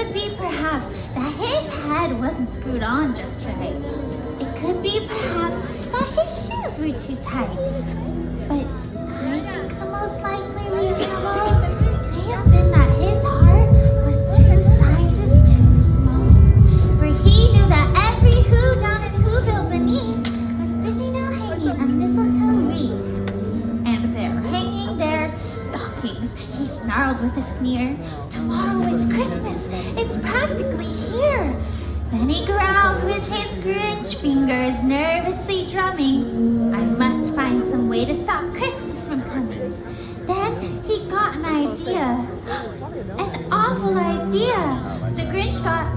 could be perhaps that his head wasn't screwed on just right. It could be perhaps that his shoes were too tight. But I think the most likely reason of all may have been that his heart was 2 sizes too small. For he knew that every who down in Whoville beneath was busy now hanging a mistletoe wreath. And they're hanging their stockings, he snarled with a sneer. Tomorrow is Christmas, it's practically here. Then he growled with his Grinch fingers nervously drumming. I must find some way to stop Christmas from coming. Then he got an idea. An awful idea. The Grinch got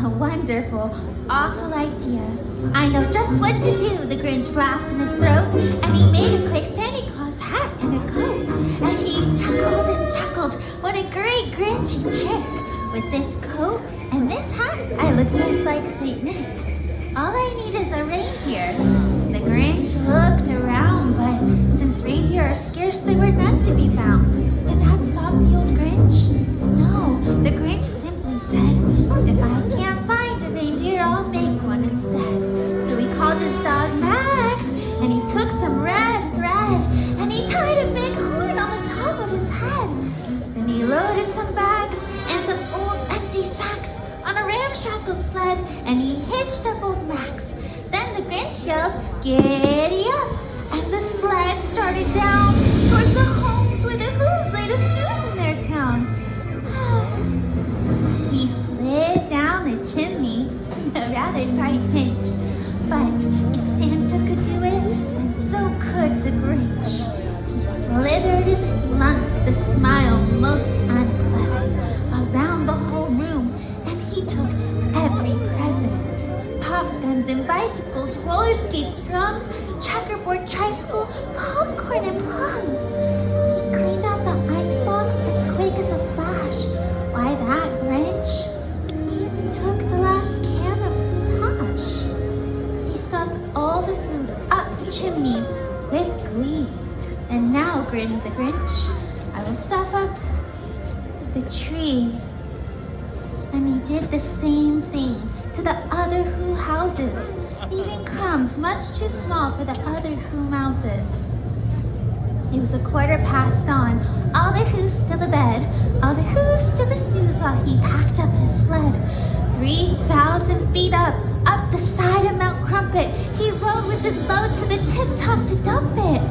a wonderful, awful idea. I know just what to do, the Grinch laughed in his throat. And he made a quick Santa Claus hat and a coat. And he chuckled and chuckled. What a great Grinchy trick. With this coat and this hat, I look just like Saint Nick. All I need is a reindeer. The Grinch looked around, but since reindeer are scarce, there were none to be found. Did that stop the old Grinch? No, the Grinch simply said, if I can't find a reindeer, I'll make one instead. So he called his dog Max, and he took some red thread, and he tied a big horn on the top of his head. Then he loaded some bags and some old empty sacks on a ramshackle sled, and he hitched up old Max. Then the Grinch yelled, giddy up, and the sled started down towards the homes where the Who's laid a snooze in their town. He slid down the chimney, a rather tight pinch, but if Santa could do it, then so could the Grinch. He slithered and slunk, the smile most unpleasant, around the whole room, and he took every present. Pop guns and bicycles, roller skates, drums, checkerboard, tricycle, popcorn and plums. He cleaned out the icebox as quick as a flash. Why that, Grinch? He even took the last can of hash. He stuffed all the food up the chimney with glee. And now, grinned the Grinch, I will stuff up the tree. And he did the same thing to the other Who houses, leaving crumbs much too small for the other Who mouses. It was 15:15 on, all the Who's still abed, all the Who's still a-snooze while he packed up his sled. 3,000 feet up the side of Mount Crumpet, he rode with his load to the tip-top to dump it.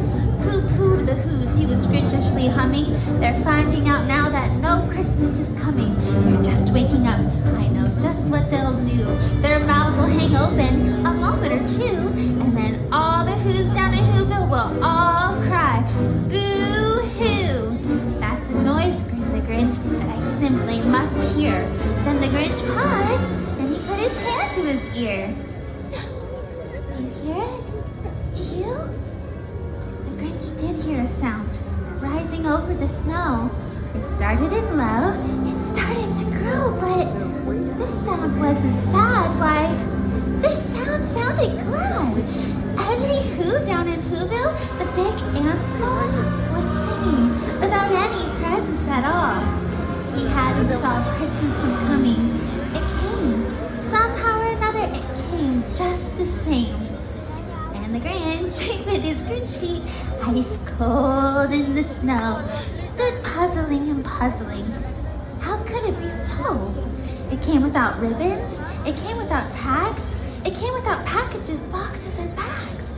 Pooh-poohed the Who's, he was grinchishly humming. They're finding out now that no Christmas is coming. They're just waking up, I know just what they'll do. Their mouths will hang open a moment or two, and then all the Who's down in Whoville will all cry, boo-hoo! That's a noise, grinned the Grinch, that I simply must hear. Then the Grinch paused, and he put his hand to his ear. Do you hear it? Do you? The Grinch did hear a sound rising over the snow. It started in low, it started to grow, but this sound wasn't sad. Why, this sound sounded glad. Every Who down in Whoville, the big and small, was singing without any presents at all. He hadn't stopped Christmas from coming. It came. Somehow or another, it came just the same. And the Grinch, with his Grinch feet ice cold in the snow, stood puzzling and puzzling. How could it be so? It came without ribbons, it came without tags, it came without packages, boxes, or bags.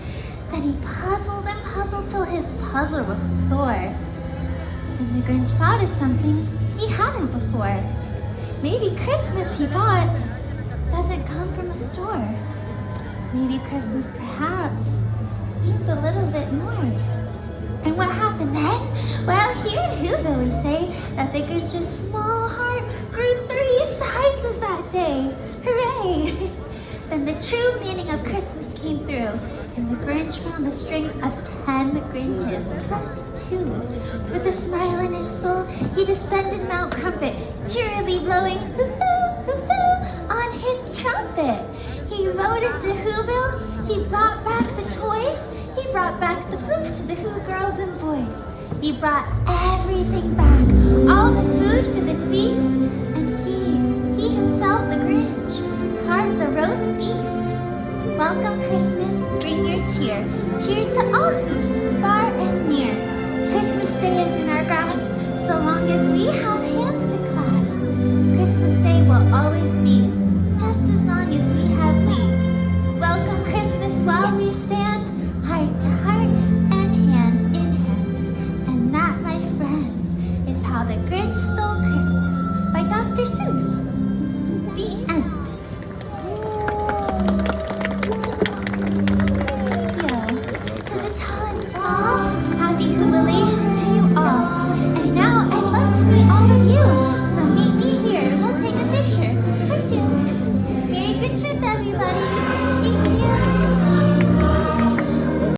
Then he puzzled and puzzled till his puzzler was sore. Then the Grinch thought of something he hadn't before. Maybe Christmas, he thought, doesn't come from a store. Maybe Christmas, perhaps, means a little bit more. And what happened then? Well, here in Whoville we say that the Grinch's small heart grew 3 sizes that day. Hooray! Then the true meaning of Christmas came through, and the Grinch found the strength of 10 Grinches plus 2. With a smile in his soul, he descended Mount Crumpet, cheerily blowing hoo-hoo, hoo-hoo on his trumpet. He rode into Whoville, he brought back the toys, he brought back the flute to the Who girls and boys. He brought everything back, all the food for the feast, and he all. Happy jubilation to you all. And now I'd love to meet all of you. So meet me here. We'll take a picture. Cartoons. Merry Christmas, everybody.